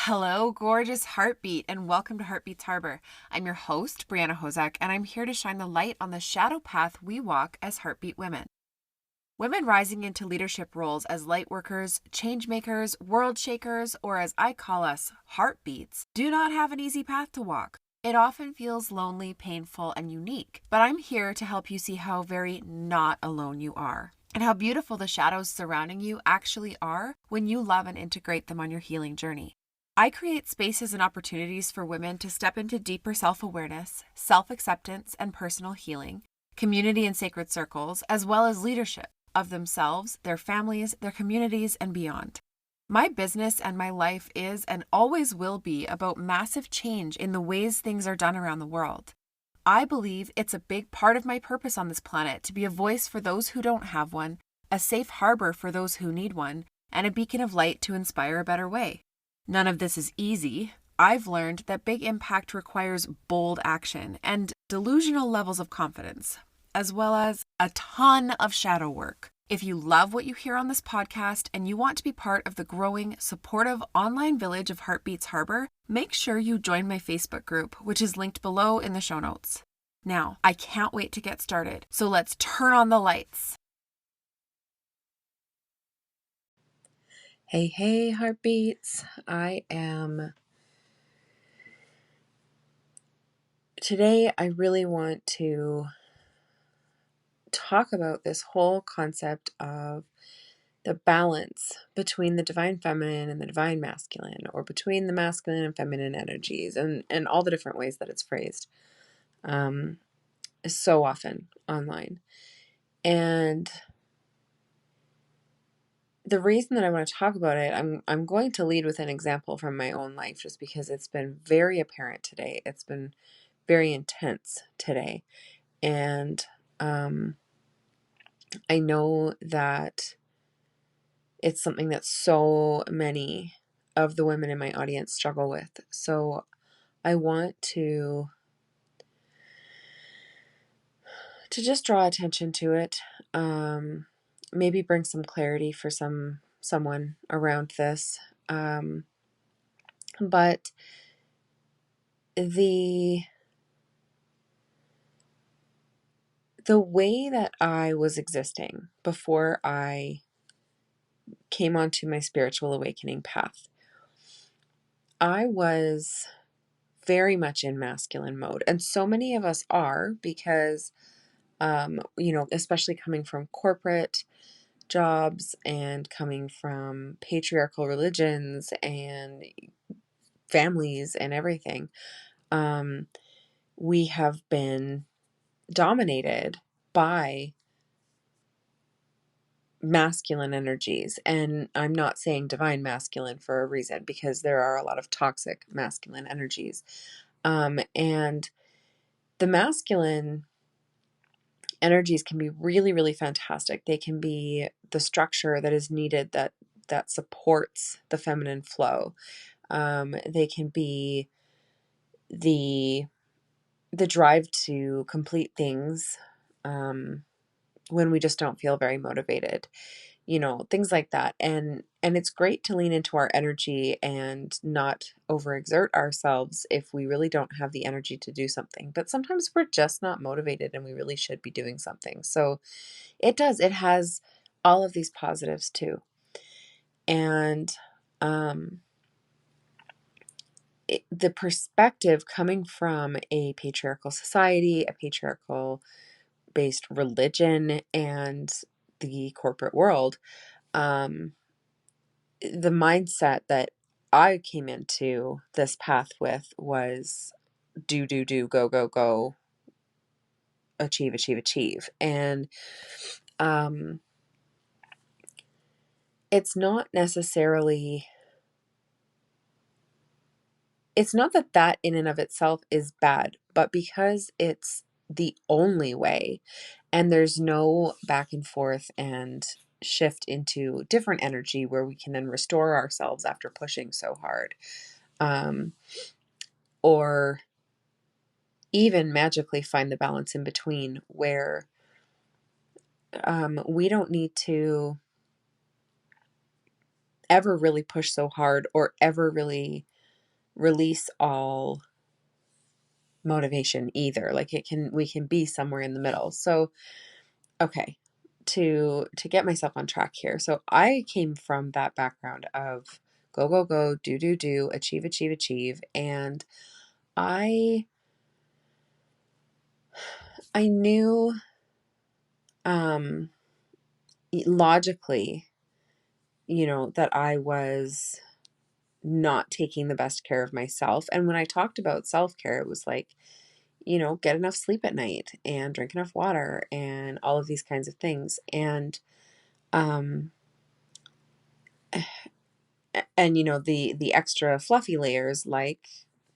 Hello, gorgeous heartbeat, and welcome to Heartbeats Harbor. I'm your host, Brianna Hozak, and I'm here to shine the light on the shadow path we walk as heartbeat women. Women rising into leadership roles as lightworkers, changemakers, worldshakers, or as I call us, heartbeats, do not have an easy path to walk. It often feels lonely, painful, and unique, but I'm here to help you see how very not alone you are, and how beautiful the shadows surrounding you actually are when you love and integrate them on your healing journey. I create spaces and opportunities for women to step into deeper self-awareness, self-acceptance, and personal healing, community and sacred circles, as well as leadership of themselves, their families, their communities, and beyond. My business and my life is and always will be about massive change in the ways things are done around the world. I believe it's a big part of my purpose on this planet to be a voice for those who don't have one, a safe harbor for those who need one, and a beacon of light to inspire a better way. None of this is easy. I've learned that big impact requires bold action and delusional levels of confidence, as well as a ton of shadow work. If you love what you hear on this podcast and you want to be part of the growing, supportive online village of Heartbeats Harbor, make sure you join my Facebook group, which is linked below in the show notes. Now, I can't wait to get started, so let's turn on the lights. Hey, heartbeats. Today I really want to talk about this whole concept of the balance between the divine feminine and the divine masculine, or between the masculine and feminine energies, and all the different ways that it's phrased so often online. And the reason that I want to talk about it, I'm going to lead with an example from my own life, just because it's been very apparent today. It's been very intense today. And I know that it's something that so many of the women in my audience struggle with. So I want to just draw attention to it. Maybe bring some clarity for someone around this. But the way that I was existing before I came onto my spiritual awakening path, I was very much in masculine mode. And so many of us are, because, especially coming from corporate jobs and coming from patriarchal religions and families and everything, we have been dominated by masculine energies. And I'm not saying divine masculine for a reason, because there are a lot of toxic masculine energies. And the masculine energies can be really, really fantastic. They can be the structure that is needed, that supports the feminine flow. They can be the drive to complete things when we just don't feel very motivated, things like that. And it's great to lean into our energy and not overexert ourselves if we really don't have the energy to do something. But sometimes we're just not motivated and we really should be doing something. So it has all of these positives too. And the perspective coming from a patriarchal society, a patriarchal based religion, and the corporate world, the mindset that I came into this path with was do, go, achieve. And it's not necessarily, it's not that in and of itself is bad, but because it's the only way and there's no back and forth and shift into different energy where we can then restore ourselves after pushing so hard, or even magically find the balance in between, where we don't need to ever really push so hard or ever really release all motivation either. Like we can be somewhere in the middle. So, okay, to get myself on track here. So I came from that background of go, go, go, do, do, do, achieve, achieve, achieve. And I knew logically, that I was not taking the best care of myself. And when I talked about self-care, it was like, get enough sleep at night and drink enough water and all of these kinds of things. Um, and the extra fluffy layers like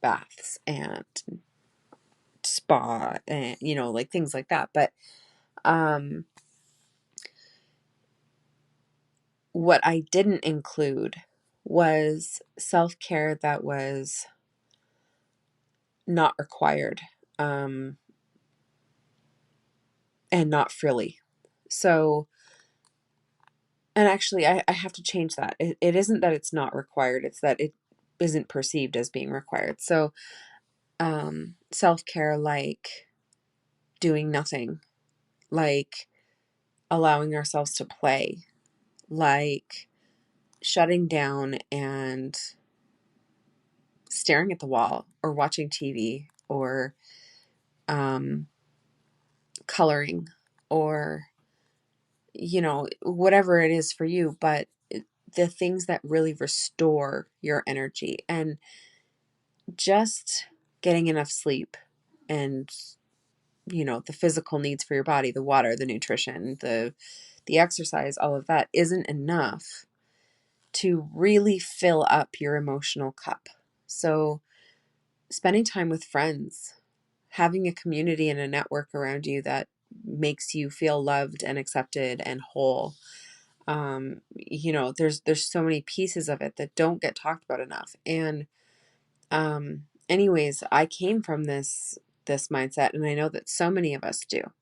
baths and spa and, like things like that. But, what I didn't include was self-care that was not required, and not frilly. So, and actually, I have to change that. It isn't that it's not required, it's that it isn't perceived as being required. So, self-care like doing nothing, like allowing ourselves to play, like shutting down and staring at the wall or watching TV or coloring or whatever it is for you, but the things that really restore your energy and just getting enough sleep and the physical needs for your body, the water, the nutrition, the exercise, all of that isn't enough to really fill up your emotional cup. So spending time with friends, having a community and a network around you that makes you feel loved and accepted and whole. There's so many pieces of it that don't get talked about enough. And anyways, I came from this mindset, and I know that so many of us do.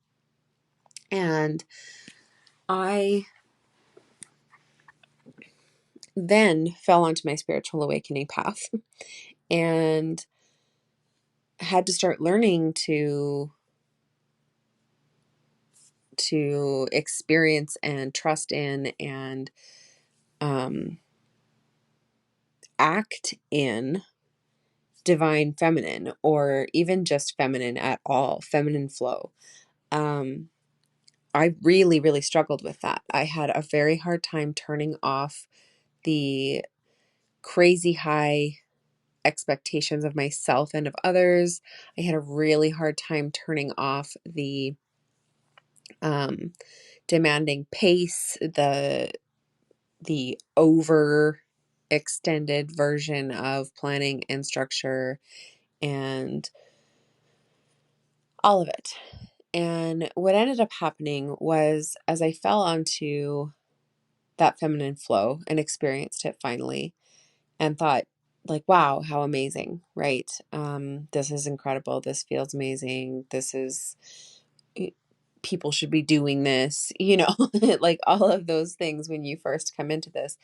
And I then fell onto my spiritual awakening path and had to start learning to experience and trust in and act in divine feminine, or even just feminine at all, feminine flow. I really, really struggled with that. I had a very hard time turning off the crazy high expectations of myself and of others. I had a really hard time turning off the demanding pace, the over extended version of planning and structure and all of it. And what ended up happening was, as I fell onto that feminine flow and experienced it finally and thought, like, wow, how amazing, right? This is incredible. This feels amazing. People should be doing this, like all of those things when you first come into this.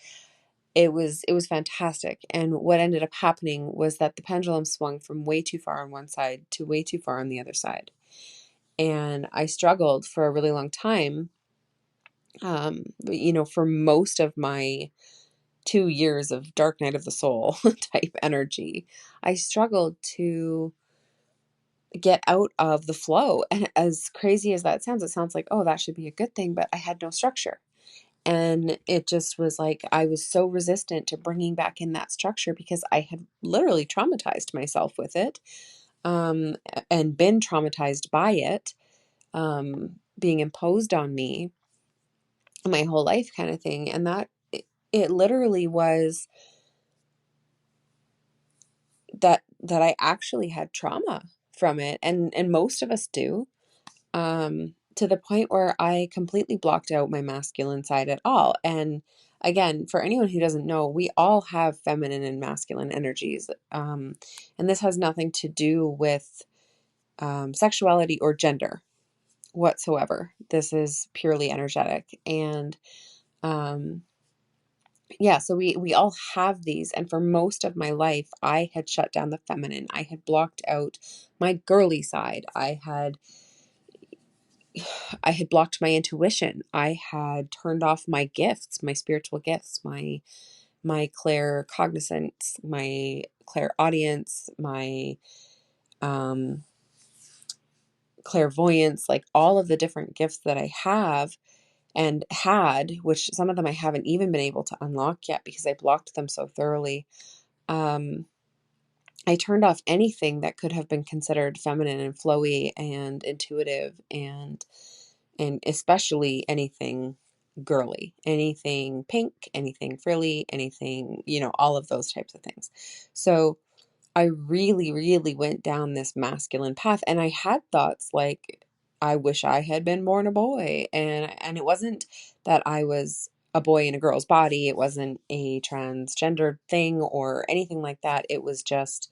It was fantastic. And what ended up happening was that the pendulum swung from way too far on one side to way too far on the other side. And I struggled for a really long time. For most of my 2 years of dark night of the soul type energy, I struggled to get out of the flow. And as crazy as that sounds, it sounds like, oh, that should be a good thing, but I had no structure. And it just was like, I was so resistant to bringing back in that structure because I had literally traumatized myself with it, and been traumatized by it, being imposed on me my whole life kind of thing. And that it literally was that I actually had trauma from it. And most of us do, to the point where I completely blocked out my masculine side at all. And again, for anyone who doesn't know, we all have feminine and masculine energies. And this has nothing to do with sexuality or gender whatsoever. This is purely energetic. And yeah, so we all have these, and for most of my life, I had shut down the feminine. I had blocked out my girly side. I had blocked my intuition. I had turned off my gifts, my spiritual gifts, my claircognizance, my clairaudience, my um clairvoyance, like all of the different gifts that I have and had, which some of them I haven't even been able to unlock yet because I blocked them so thoroughly. Um, I turned off anything that could have been considered feminine and flowy and intuitive and especially anything girly, anything pink, anything frilly, anything, all of those types of things. So I really, really went down this masculine path, and I had thoughts like, I wish I had been born a boy. And it wasn't that I was a boy in a girl's body. It wasn't a transgendered thing or anything like that. It was just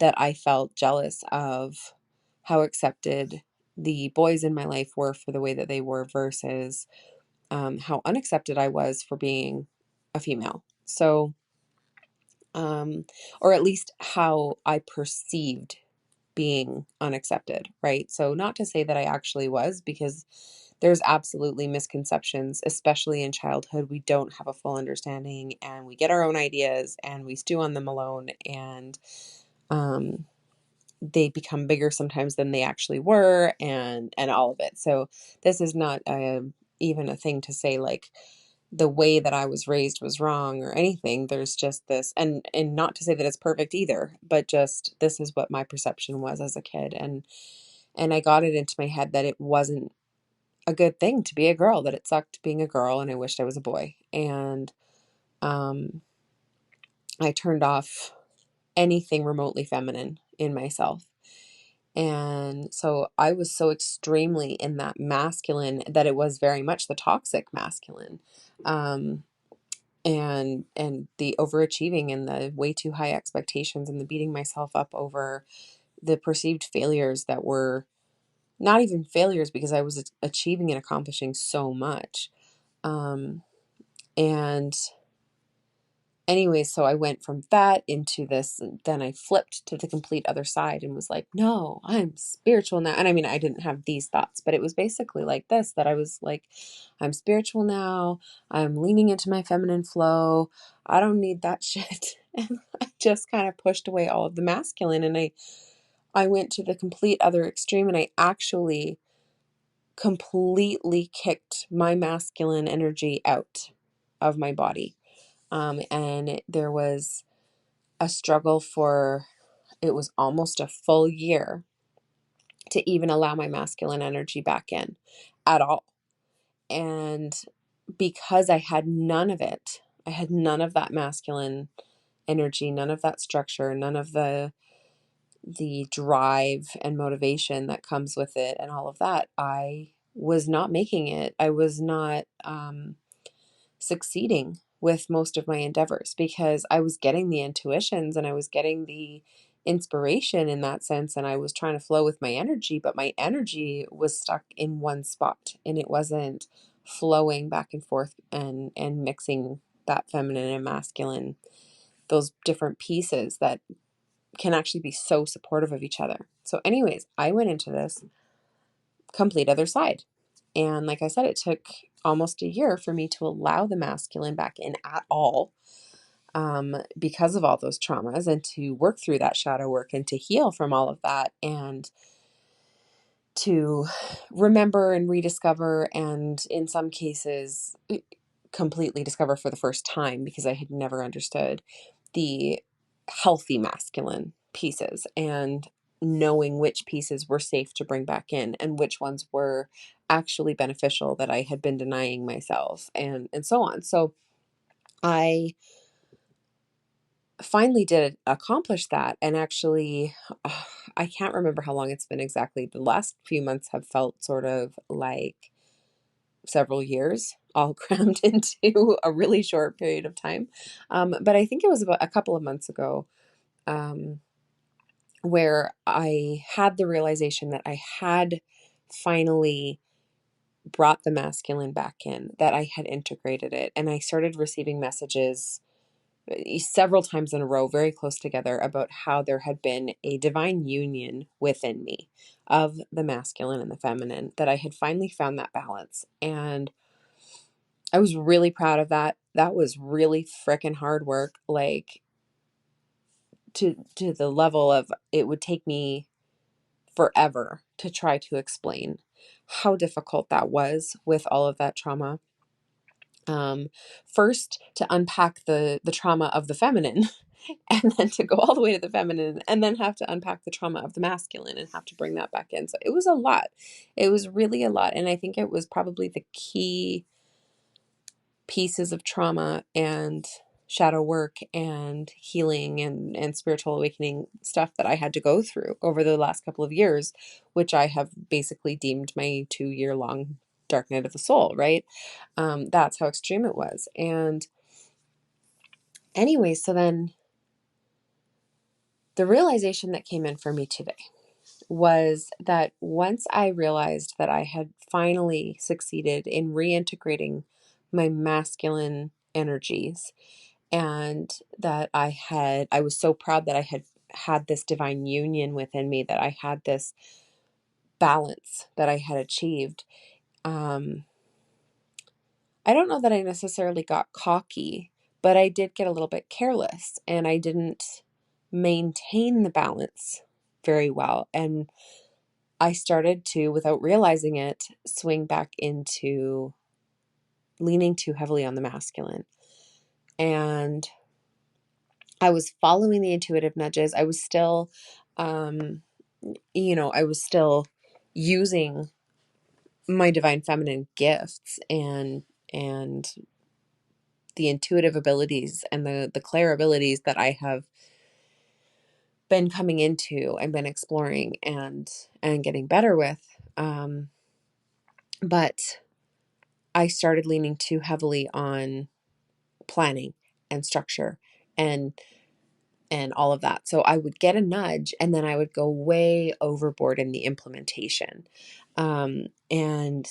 that I felt jealous of how accepted the boys in my life were for the way that they were versus how unaccepted I was for being a female. So, or at least how I perceived being unaccepted, right? So, not to say that I actually was, because there's absolutely misconceptions, especially in childhood. We don't have a full understanding and we get our own ideas and we stew on them alone, and um, they become bigger sometimes than they actually were, and all of it. So, this is not even a thing to say like the way that I was raised was wrong or anything. There's just this, and not to say that it's perfect either, but just this is what my perception was as a kid, and I got it into my head that it wasn't a good thing to be a girl, that it sucked being a girl, and I wished I was a boy. And um, I turned off anything remotely feminine in myself. And so I was so extremely in that masculine that it was very much the toxic masculine. Um, and the overachieving and the way too high expectations and the beating myself up over the perceived failures that were not even failures because I was achieving and accomplishing so much. Um, and anyway, so I went from that into this, and then I flipped to the complete other side and was like, no, I'm spiritual now. And I mean, I didn't have these thoughts, but it was basically like this, that I was like, I'm spiritual now. I'm leaning into my feminine flow. I don't need that shit. And I just kind of pushed away all of the masculine, and I went to the complete other extreme, and I actually completely kicked my masculine energy out of my body. And there was a struggle for, it was almost a full year to even allow my masculine energy back in at all. And because I had none of it, I had none of that masculine energy, none of that structure, none of the drive and motivation that comes with it and all of that, I was not making it. I was not succeeding with most of my endeavors because I was getting the intuitions and I was getting the inspiration in that sense, and I was trying to flow with my energy, but my energy was stuck in one spot and it wasn't flowing back and forth and mixing that feminine and masculine, those different pieces that can actually be so supportive of each other. So anyways, I went into this complete other side. And like I said, it took almost a year for me to allow the masculine back in at all, because of all those traumas, and to work through that shadow work and to heal from all of that, and to remember and rediscover, and in some cases, completely discover for the first time, because I had never understood the healthy masculine pieces, and knowing which pieces were safe to bring back in and which ones were actually beneficial that I had been denying myself, and so on. So I finally did accomplish that, and actually I can't remember how long it's been exactly. The last few months have felt sort of like several years all crammed into a really short period of time. But I think it was about a couple of months ago, um, where I had the realization that I had finally brought the masculine back in, that I had integrated it. And I started receiving messages several times in a row, very close together, about how there had been a divine union within me of the masculine and the feminine, that I had finally found that balance. And I was really proud of that. That was really freaking hard work, like to the level of it would take me forever to try to explain how difficult that was with all of that trauma. First to unpack the trauma of the feminine, and then to go all the way to the feminine, and then have to unpack the trauma of the masculine and have to bring that back in. So it was a lot. It was really a lot. And I think it was probably the key pieces of trauma and shadow work and healing and spiritual awakening stuff that I had to go through over the last couple of years, which I have basically deemed my 2-year long dark night of the soul, right? That's how extreme it was. And anyway, so then the realization that came in for me today was that once I realized that I had finally succeeded in reintegrating my masculine energies, and that I was so proud that I had this divine union within me, that I had this balance that I had achieved. I don't know that I necessarily got cocky, but I did get a little bit careless, and I didn't maintain the balance very well. And I started to, without realizing it, swing back into leaning too heavily on the masculine. And I was following the intuitive nudges. I was still, I was still using my divine feminine gifts and the intuitive abilities and the clair abilities that I have been coming into and been exploring and getting better with. But I started leaning too heavily on planning and structure and all of that. So I would get a nudge and then I would go way overboard in the implementation. And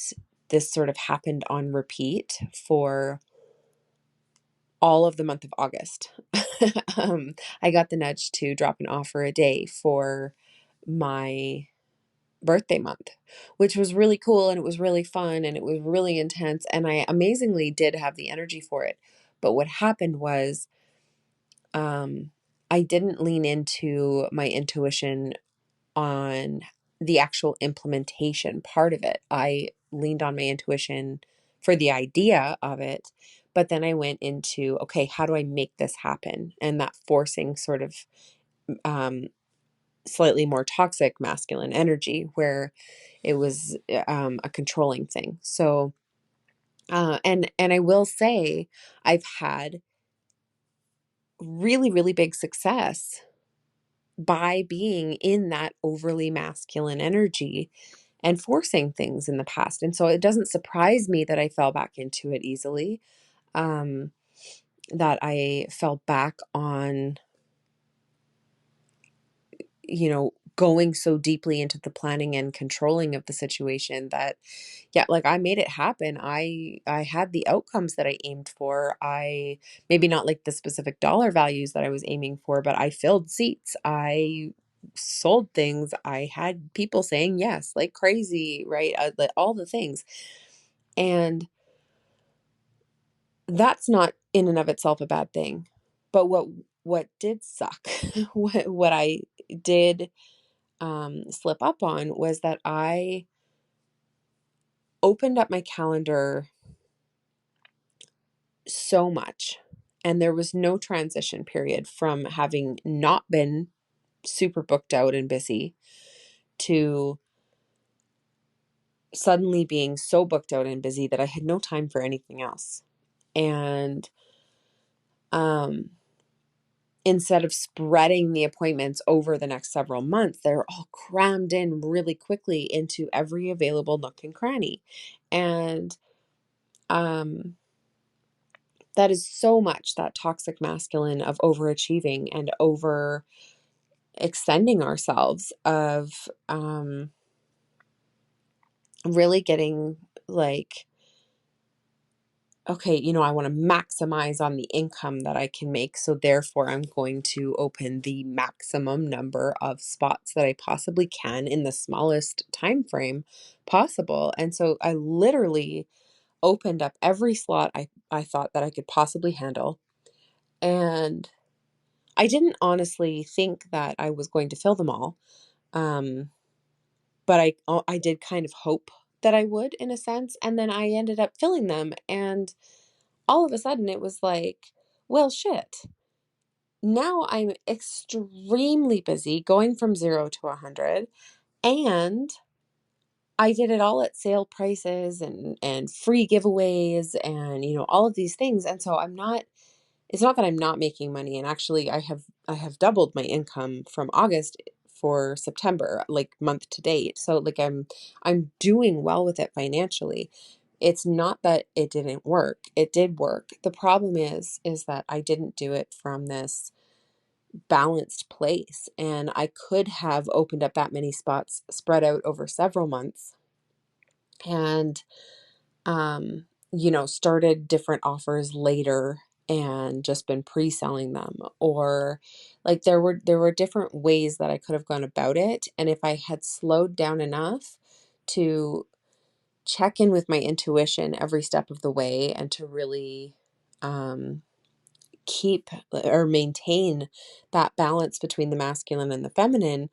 this sort of happened on repeat for all of the month of August. I got the nudge to drop an offer a day for my birthday month, which was really cool, and it was really fun, and it was really intense, and I amazingly did have the energy for it. But what happened was, I didn't lean into my intuition on the actual implementation part of it. I leaned on my intuition for the idea of it, but then I went into, okay, how do I make this happen? And that forcing sort of um, slightly more toxic masculine energy, where it was a controlling thing. So, and I will say, I've had really, really big success by being in that overly masculine energy and forcing things in the past. And so it doesn't surprise me that I fell back into it easily, um, that I fell back on, going so deeply into the planning and controlling of the situation that, yeah, like I made it happen. I had the outcomes that I aimed for. I maybe not like the specific dollar values that I was aiming for, but I filled seats. I sold things. I had people saying yes, like crazy, right? All the things. And that's not in and of itself a bad thing. But what did suck, what I did slip up on, was that I opened up my calendar so much, and there was no transition period from having not been super booked out and busy to suddenly being so booked out and busy that I had no time for anything else. And instead of spreading the appointments over the next several months, they're all crammed in really quickly into every available nook and cranny. And that is so much that toxic masculine of overachieving and over extending ourselves, of really getting like, okay, I want to maximize on the income that I can make. So therefore, I'm going to open the maximum number of spots that I possibly can in the smallest time frame possible. And so I literally opened up every slot I thought that I could possibly handle. And I didn't honestly think that I was going to fill them all. But I did kind of hope that I would, in a sense. And then I ended up filling them. And all of a sudden it was like, well, shit. Now I'm extremely busy going from 0 to 100, and I did it all at sale prices and free giveaways and all of these things. And so it's not that I'm not making money, and actually I have doubled my income from August for September, like month to date. So like I'm doing well with it financially. It's not that it didn't work. It did work. The problem is that I didn't do it from this balanced place, and I could have opened up that many spots spread out over several months and started different offers later and just been pre-selling them, or like there were different ways that I could have gone about it. And if I had slowed down enough to check in with my intuition every step of the way and to really um, keep or maintain that balance between the masculine and the feminine,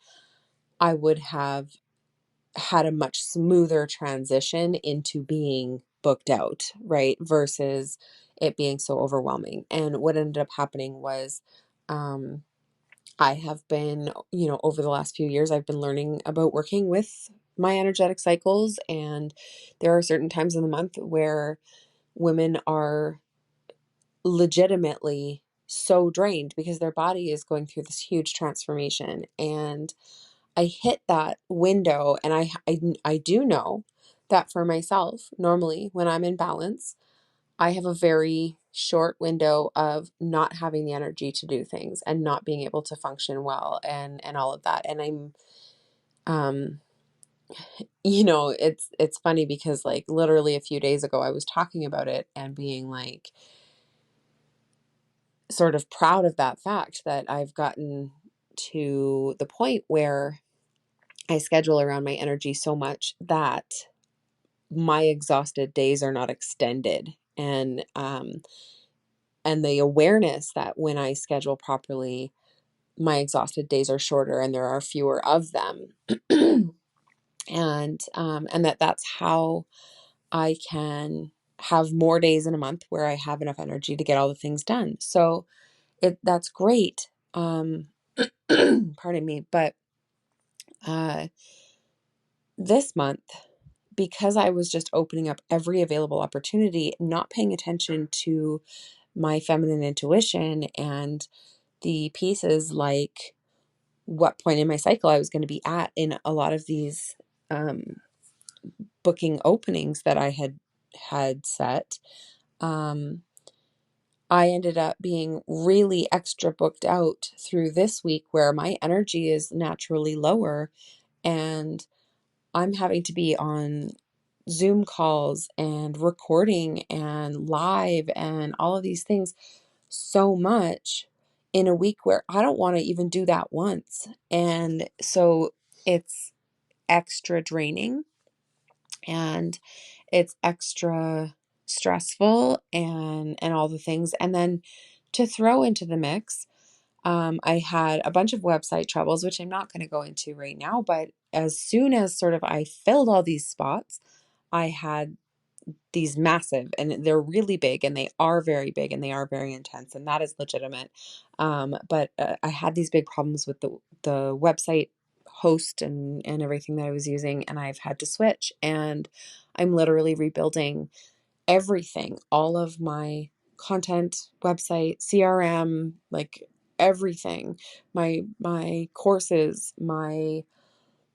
I would have had a much smoother transition into being booked out, right? Versus it being so overwhelming. And what ended up happening was, I have been, over the last few years, I've been learning about working with my energetic cycles. And there are certain times in the month where women are legitimately so drained because their body is going through this huge transformation. And I hit that window, and I do know that for myself, normally when I'm in balance, I have a very short window of not having the energy to do things and not being able to function well and all of that. And I'm um it's funny because like literally a few days ago I was talking about it and being like sort of proud of that fact that I've gotten to the point where I schedule around my energy so much that my exhausted days are not extended. And the awareness that when I schedule properly, my exhausted days are shorter and there are fewer of them. And that's how I can have more days in a month where I have enough energy to get all the things done. So that's great. Pardon me, but uh this month, because I was just opening up every available opportunity, not paying attention to my feminine intuition and the pieces like what point in my cycle I was going to be at in a lot of these um, booking openings that I had set. Um, I ended up being really extra booked out through this week where my energy is naturally lower, and I'm having to be on Zoom calls and recording and live and all of these things so much in a week where I don't want to even do that once. And so it's extra draining and it's extra stressful and all the things. And then to throw into the mix, I had a bunch of website troubles, which I'm not going to go into right now, but as soon as sort of I filled all these spots, I had these massive, and they're really big, and they are very big, and they are very intense, and that is legitimate. But I had these big problems with the website host and everything that I was using, and I've had to switch, and I'm literally rebuilding everything, all of my content, website, CRM, like everything, my courses, my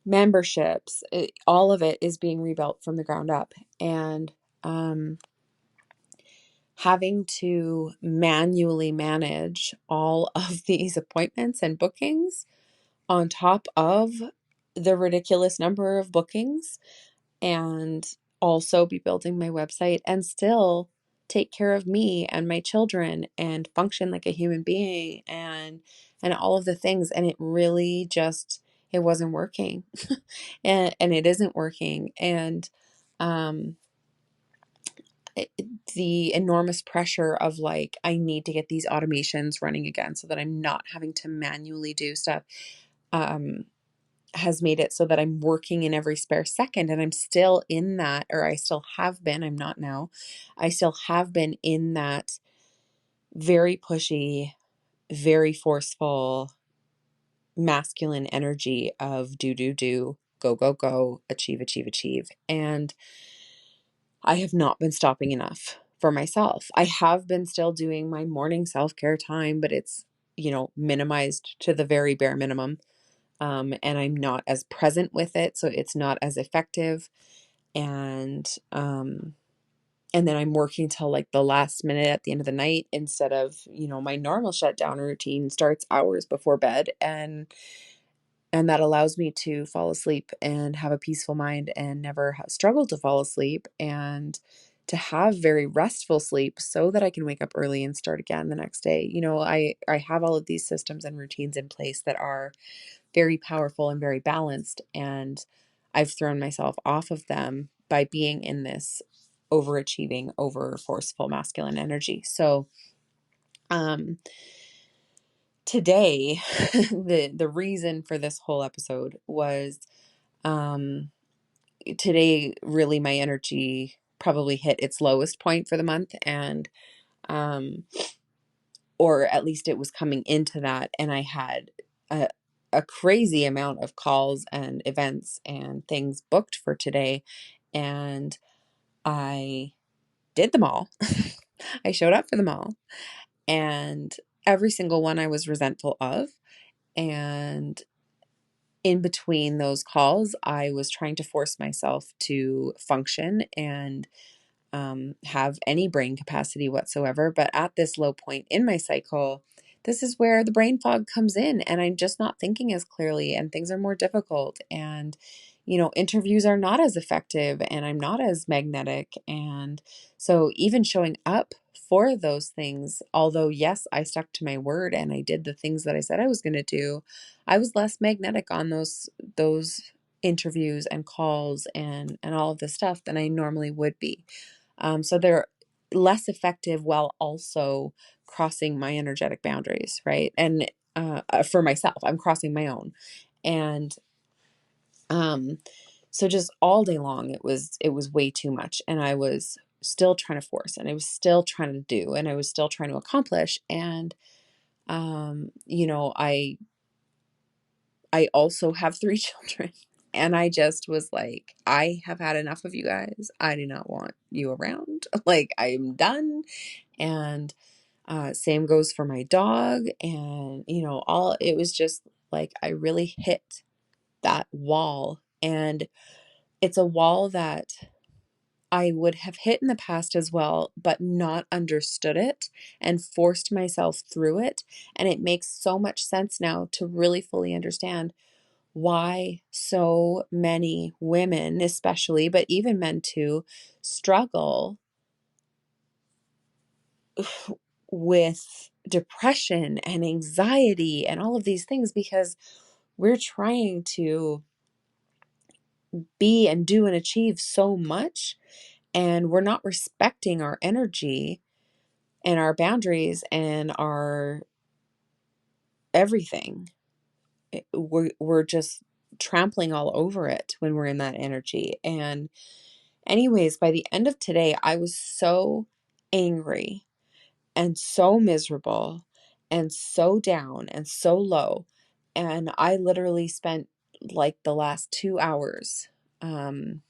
memberships, all of it is being rebuilt from the ground up. And um, having to manually manage all of these appointments and bookings on top of the ridiculous number of bookings and also be building my website and still take care of me and my children and function like a human being and all of the things. And it really just, it wasn't working. And it isn't working. And um it- the enormous pressure of like, I need to get these automations running again so that I'm not having to manually do stuff, um, has made it so that I'm working in every spare second. And I'm still in that, or I still have been, I'm not now, I still have been in that very pushy, very forceful, masculine energy of do, do, do, go, go, go, achieve, achieve, achieve. And I have not been stopping enough for myself. I have been still doing my morning self-care time, but it's, minimized to the very bare minimum. And I'm not as present with it, so it's not as effective. And and then I'm working till like the last minute at the end of the night instead of, my normal shutdown routine starts hours before bed, and that allows me to fall asleep and have a peaceful mind and never struggle to fall asleep and to have very restful sleep so that I can wake up early and start again the next day. I have all of these systems and routines in place that are very powerful and very balanced, and I've thrown myself off of them by being in this overachieving, over forceful masculine energy. So, today, the reason for this whole episode was, um, today really my energy probably hit its lowest point for the month, and um, or at least it was coming into that, and I had a a crazy amount of calls and events and things booked for today, and I did them all. I showed up for them all, and every single one I was resentful of. And in between those calls, I was trying to force myself to function and have any brain capacity whatsoever. But at this low point in my cycle, this is where the brain fog comes in, and I'm just not thinking as clearly, and things are more difficult. And, interviews are not as effective, and I'm not as magnetic. And so, even showing up for those things, although, yes, I stuck to my word and I did the things that I said I was going to do, I was less magnetic on those interviews and calls and all of this stuff than I normally would be. So they're less effective while also crossing my energetic boundaries, right? And for myself, I'm crossing my own. And um, so just all day long, it was way too much, and I was still trying to force, and I was still trying to do, and I was still trying to accomplish. And I also have three children. And I just was like, I have had enough of you guys. I do not want you around. Like, I'm done. And same goes for my dog. And, all it was just like, I really hit that wall. And it's a wall that I would have hit in the past as well, but not understood it and forced myself through it. And it makes so much sense now to really fully understand why so many women, especially, but even men too, struggle with depression and anxiety and all of these things, because we're trying to be and do and achieve so much, and we're not respecting our energy and our boundaries and our everything. We're just trampling all over it when we're in that energy. And anyways, by the end of today, I was so angry and so miserable and so down and so low. And I literally spent like the last 2 hours um,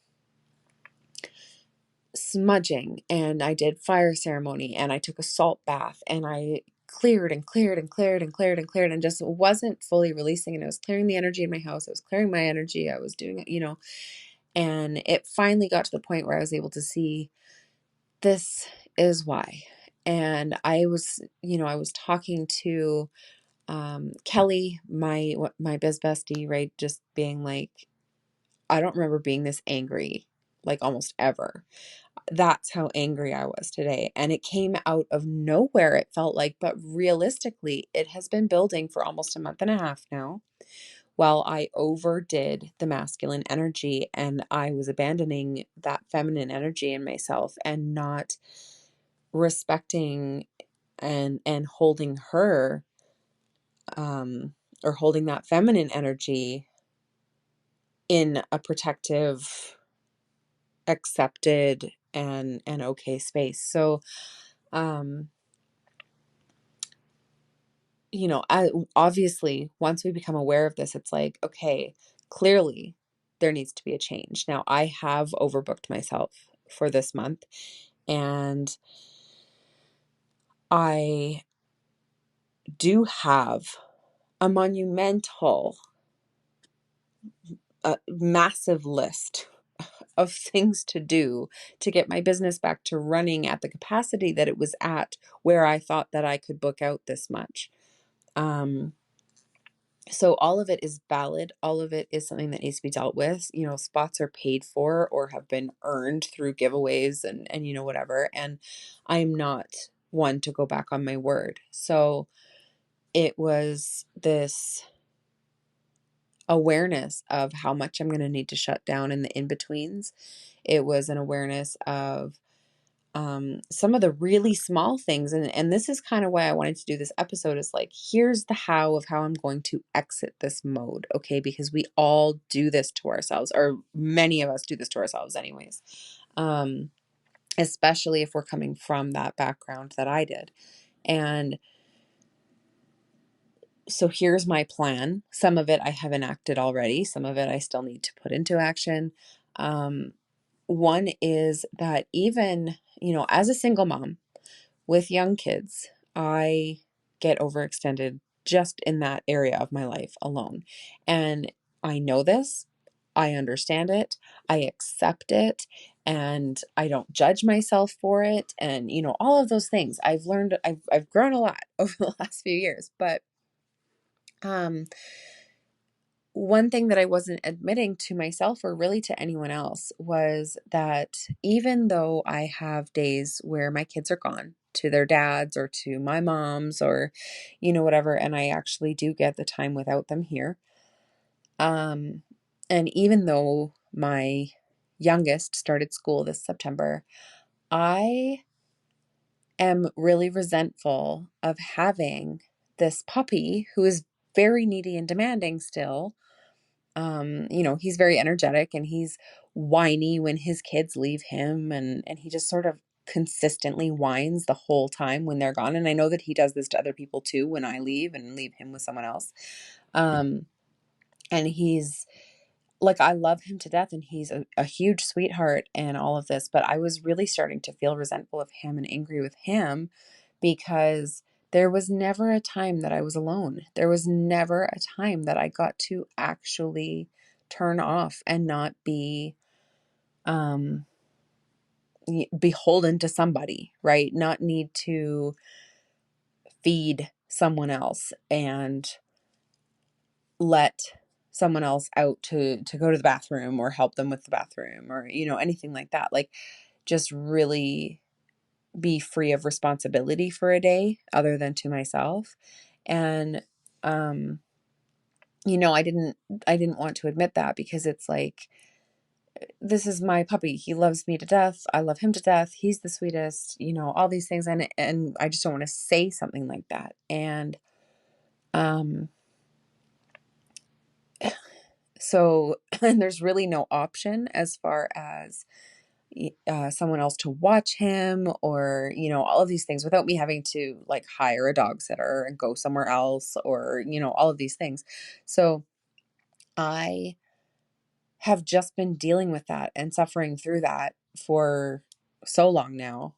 smudging, and I did fire ceremony, and I took a salt bath, and I cleared and cleared and cleared and cleared and cleared, and just wasn't fully releasing. And I was clearing the energy in my house. I was clearing my energy. I was doing it. And it finally got to the point where I was able to see, this is why. And I was talking to Kelly, my best bestie, right? Just being like, I don't remember being this angry like almost ever. That's how angry I was today. And it came out of nowhere, it felt like, but realistically, it has been building for almost a month and a half now. While I overdid the masculine energy and I was abandoning that feminine energy in myself and not respecting and holding her, or holding that feminine energy in a protective, accepted and okay space. So um obviously, once we become aware of this, it's like, okay, clearly there needs to be a change. Now, I have overbooked myself for this month, and I do have a monumental, massive list of things to do to get my business back to running at the capacity that it was at, where I thought that I could book out this much. So all of it is valid. All of it is something that needs to be dealt with. Spots are paid for or have been earned through giveaways and whatever. And I'm not one to go back on my word. So it was this awareness of how much I'm going to need to shut down in the in-betweens. It was an awareness of some of the really small things. And this is kind of why I wanted to do this episode, is like, here's the how of how I'm going to exit this mode. Okay. Because we all do this to ourselves, or many of us do this to ourselves anyways. Especially if we're coming from that background that I did. And so here's my plan. Some of it I have enacted already. Some of it I still need to put into action. One is that even, as a single mom with young kids, I get overextended just in that area of my life alone. And I know this, I understand it, I accept it, and I don't judge myself for it. And, all of those things I've learned, I've grown a lot over the last few years. But, one thing that I wasn't admitting to myself or really to anyone else was that even though I have days where my kids are gone to their dads or to my mom's or, whatever, and I actually do get the time without them here. And even though my youngest started school this September, I am really resentful of having this puppy who is very needy and demanding still. He's very energetic and he's whiny when his kids leave him, and he just sort of consistently whines the whole time when they're gone. And I know that he does this to other people too when I leave and leave him with someone else. And he's like, I love him to death and he's a huge sweetheart and all of this, but I was really starting to feel resentful of him and angry with him because there was never a time that I was alone. There was never a time that I got to actually turn off and not be beholden to somebody, right? Not need to feed someone else and let someone else out to go to the bathroom or help them with the bathroom or anything like that. Like, just really be free of responsibility for a day other than to myself. And I didn't want to admit that because it's like, this is my puppy. He loves me to death. I love him to death. He's the sweetest, all these things. And I just don't want to say something like that. And so, and there's really no option as far as someone else to watch him or, all of these things without me having to like hire a dog sitter and go somewhere else or, all of these things. So I have just been dealing with that and suffering through that for so long now,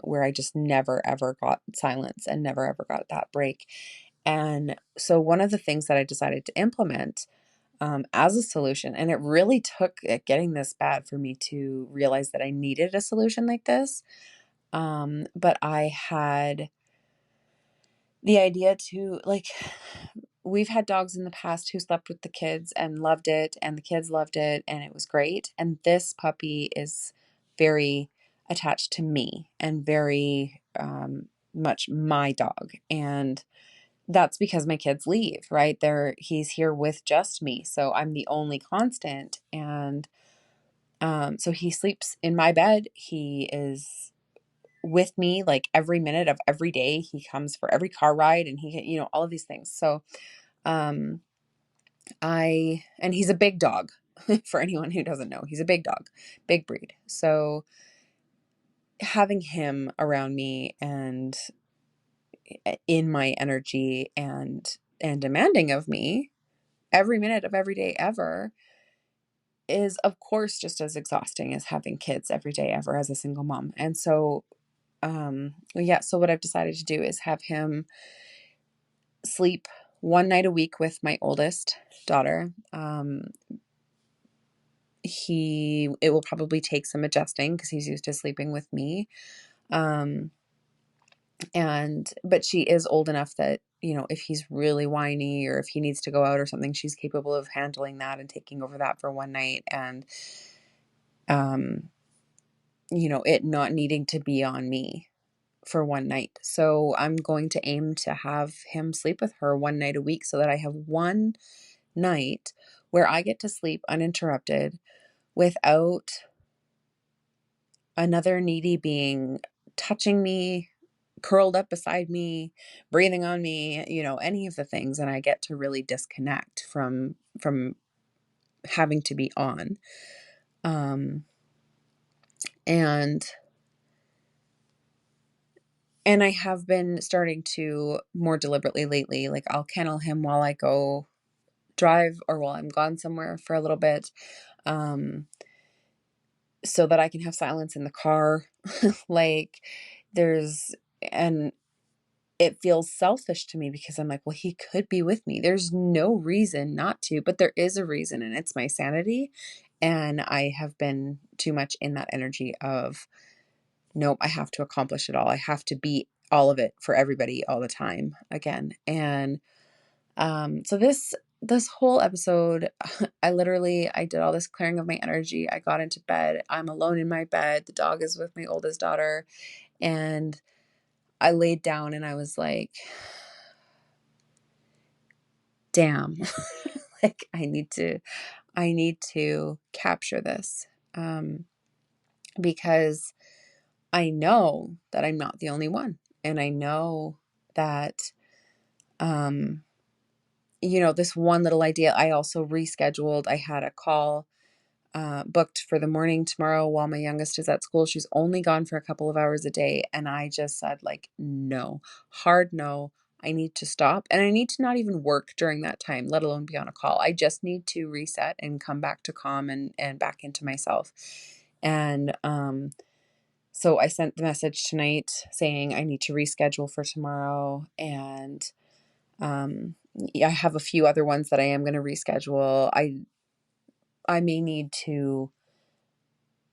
where I just never ever got silence and never ever got that break. And so one of the things that I decided to implement as a solution, and it really took it getting this bad for me to realize that I needed a solution like this. But I had the idea to like we've had dogs in the past who slept with the kids and loved it, and the kids loved it, and it was great. And this puppy is very attached to me and very much my dog. And that's because my kids leave, right? He's here with just me. So I'm the only constant. And so he sleeps in my bed. He is with me like every minute of every day. He comes for every car ride, and all of these things. So um and he's a big dog. For anyone who doesn't know, he's a big dog, big breed. So having him around me and in my energy and demanding of me every minute of every day ever is of course just as exhausting as having kids every day ever as a single mom. And so yeah, so what I've decided to do is have him sleep one night a week with my oldest daughter. It will probably take some adjusting because he's used to sleeping with me. Um, but she is old enough that, if he's really whiny or if he needs to go out or something, she's capable of handling that and taking over that for one night. And, um, it not needing to be on me for one night. So I'm going to aim to have him sleep with her one night a week so that I have one night where I get to sleep uninterrupted without another needy being touching me, curled up beside me, breathing on me, any of the things. And I get to really disconnect from having to be on. Um, and and I have been starting to more deliberately lately, like I'll kennel him while I go drive or while I'm gone somewhere for a little bit. So that I can have silence in the car. like there's and it feels selfish to me because I'm like, well, he could be with me. There's no reason not to, but there is a reason, and it's my sanity. And I have been too much in that energy of, nope, I have to accomplish it all. I have to be all of it for everybody all the time again. And so this whole episode, I did all this clearing of my energy. I got into bed. I'm alone in my bed. The dog is with my oldest daughter, and I laid down and I was like, damn, like I need to capture this, because I know that I'm not the only one. And I know that, this one little idea, I also rescheduled. I had a call booked for the morning tomorrow while my youngest is at school. She's only gone for a couple of hours a day. And I just said, like, no, hard no. I need to stop, and I need to not even work during that time, let alone be on a call. I just need to reset and come back to calm and back into myself. And so I sent the message tonight saying I need to reschedule for tomorrow. And I have a few other ones that I am going to reschedule. I may need to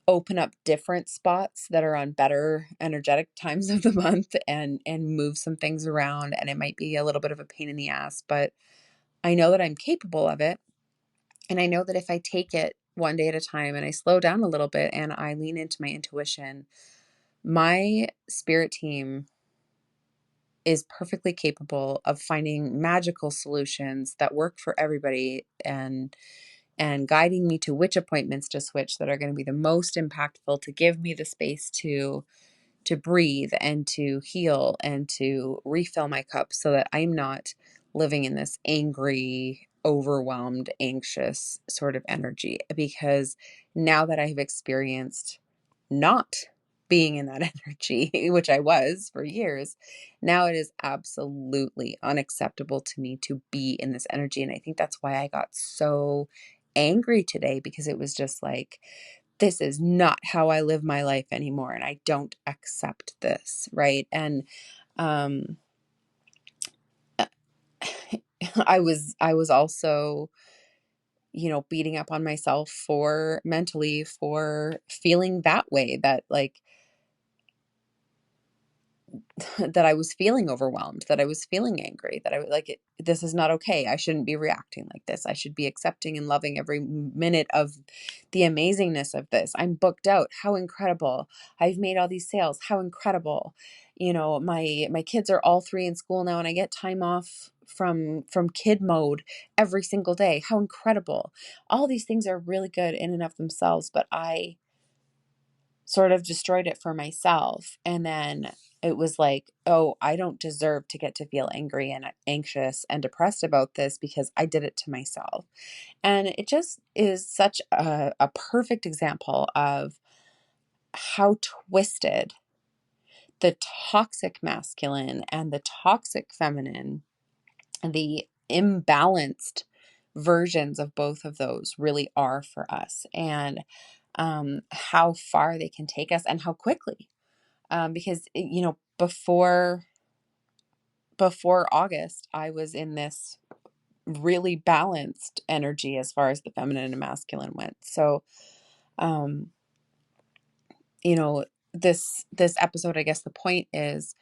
open up different spots that are on better energetic times of the month and move some things around, and it might be a little bit of a pain in the ass, but I know that I'm capable of it. And I know that if I take it one day at a time and I slow down a little bit and I lean into my intuition, my spirit team is perfectly capable of finding magical solutions that work for everybody, and guiding me to which appointments to switch that are going to be the most impactful to give me the space to breathe and to heal and to refill my cup so that I'm not living in this angry, overwhelmed, anxious sort of energy. Because now that I have experienced not being in that energy, which I was for years, now it is absolutely unacceptable to me to be in this energy. And I think that's why I got so angry today, because it was just like, this is not how I live my life anymore. And I don't accept this. Right. And, I was also, beating up on myself for mentally for feeling that way, that like that I was feeling overwhelmed, that I was feeling angry, that I was like, this is not okay. I shouldn't be reacting like this. I should be accepting and loving every minute of the amazingness of this. I'm booked out. How incredible. I've made all these sales. How incredible. You know, my kids are all three in school now and I get time off from kid mode every single day. How incredible. All these things are really good in and of themselves, but I sort of destroyed it for myself. And then it was like, oh, I don't deserve to get to feel angry and anxious and depressed about this because I did it to myself. And it just is such a perfect example of how twisted the toxic masculine and the toxic feminine and the imbalanced versions of both of those really are for us, and how far they can take us and how quickly. Because you know, before August, I was in this really balanced energy as far as the feminine and masculine went. So, um, you know, this episode, I guess the point is,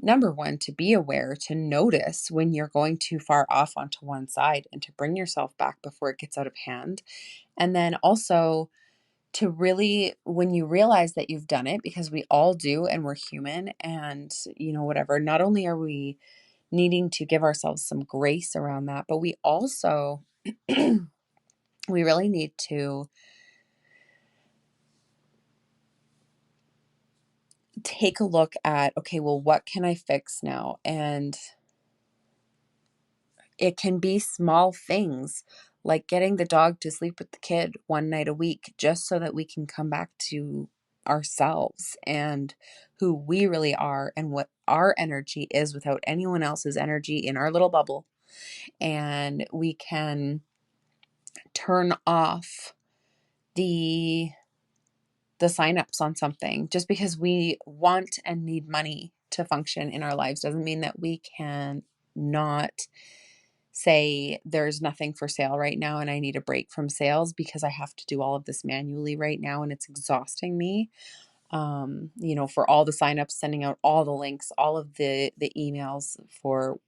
number one, to be aware, to notice when you're going too far off onto one side and to bring yourself back before it gets out of hand. And then also to really, when you realize that you've done it, because we all do and we're human and, you know, whatever, not only are we needing to give ourselves some grace around that, but we also, we really need to take a look at, okay, well, what can I fix now? And it can be small things like getting the dog to sleep with the kid one night a week, just so that we can come back to ourselves and who we really are and what our energy is without anyone else's energy in our little bubble. And we can turn off the signups on something. Just because we want and need money to function in our lives doesn't mean that we can not say there's nothing for sale right now and I need a break from sales because I have to do all of this manually right now and it's exhausting me. You know, for all the signups, sending out all the links, all of the emails for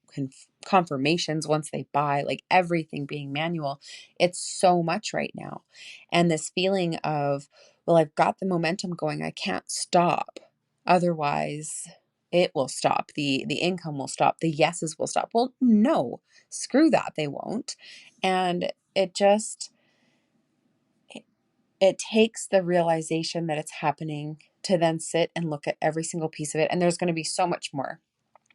confirmations once they buy, like everything being manual. It's so much right now. And this feeling of, well, I've got the momentum going. I can't stop. Otherwise, it will stop. The income will stop. The yeses will stop. Well, no, screw that. They won't. And it just, it takes the realization that it's happening to then sit and look at every single piece of it. And there's going to be so much more,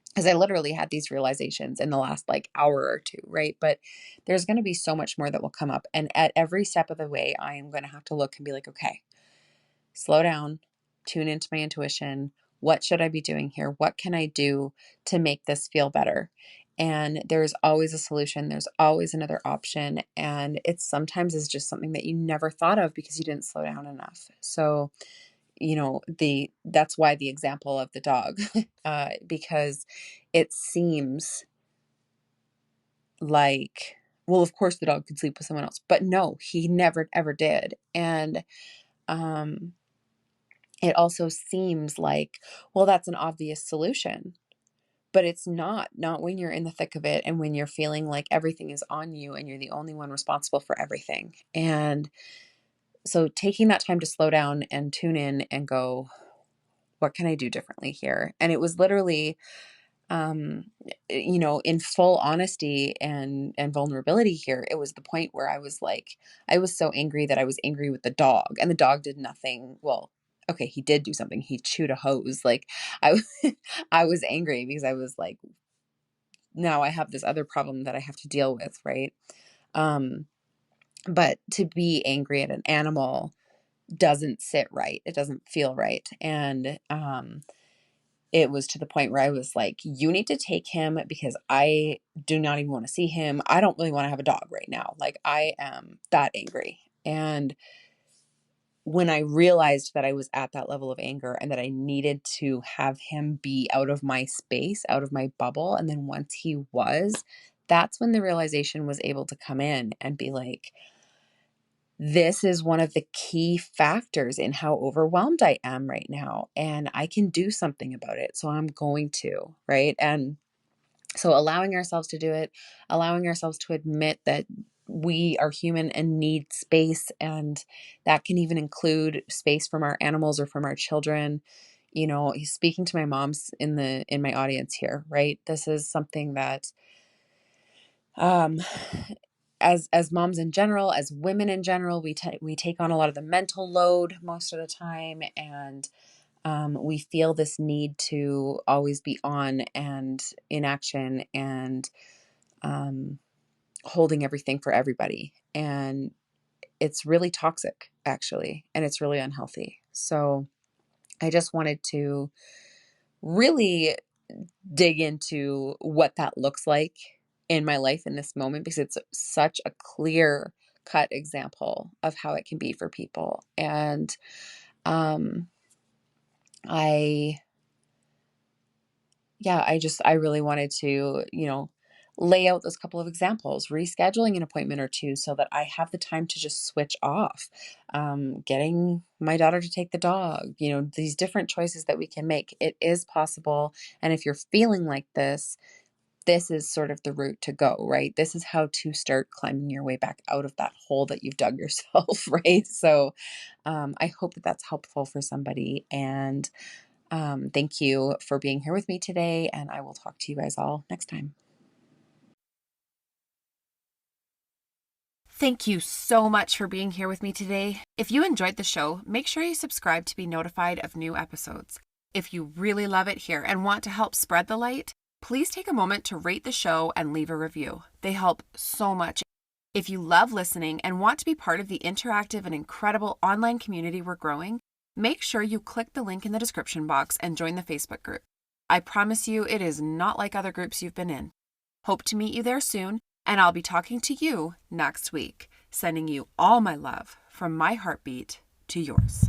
because I literally had these realizations in the last like hour or two, right? But there's going to be so much more that will come up. And at every step of the way, I am going to have to look and be like, okay, slow down, tune into my intuition. What should I be doing here? What can I do to make this feel better? And there's always a solution. There's always another option. And it sometimes is just something that you never thought of because you didn't slow down enough. So, you know, that's why the example of the dog, because it seems like, well, of course the dog could sleep with someone else, but no, he never ever did. And, um, it also seems like, well, that's an obvious solution, but it's not when you're in the thick of it and when you're feeling like everything is on you and you're the only one responsible for everything. And so taking that time to slow down and tune in and go, what can I do differently here? And it was literally, um, you know, in full honesty and vulnerability here, it was the point where I was like, I was so angry that I was angry with the dog, and the dog did nothing. Well, okay, he did do something. He chewed a hose. Like I, I was angry because I was like, now I have this other problem that I have to deal with, right? Um, but to be angry at an animal doesn't sit right. It doesn't feel right. And it was to the point where I was like, you need to take him because I do not even want to see him. I don't really want to have a dog right now. Like, I am that angry. And when I realized that I was at that level of anger and that I needed to have him be out of my space, out of my bubble, and then once he was, that's when the realization was able to come in and be like, this is one of the key factors in how overwhelmed I am right now, and I can do something about it. So I'm going to, right? And so allowing ourselves to do it, allowing ourselves to admit that we are human and need space, and that can even include space from our animals or from our children. Speaking to my moms in my audience here, right? This is something that um as moms in general, as women in general, we take on a lot of the mental load most of the time, and we feel this need to always be on and in action and um, holding everything for everybody. And it's really toxic, actually, and it's really unhealthy. So I just wanted to really dig into what that looks like in my life in this moment, because it's such a clear cut example of how it can be for people. And um, I yeah, I really wanted to, lay out those couple of examples, rescheduling an appointment or two so that I have the time to just switch off, getting my daughter to take the dog, these different choices that we can make. It is possible. And if you're feeling like this is sort of the route to go, right? This is how to start climbing your way back out of that hole that you've dug yourself, right? So I hope that that's helpful for somebody. And thank you for being here with me today, and I will talk to you guys all next time. Thank you so much for being here with me today. If you enjoyed the show, make sure you subscribe to be notified of new episodes. If you really love it here and want to help spread the light, please take a moment to rate the show and leave a review. They help so much. If you love listening and want to be part of the interactive and incredible online community we're growing, make sure you click the link in the description box and join the Facebook group. I promise you it is not like other groups you've been in. Hope to meet you there soon, and I'll be talking to you next week, sending you all my love from my heartbeat to yours.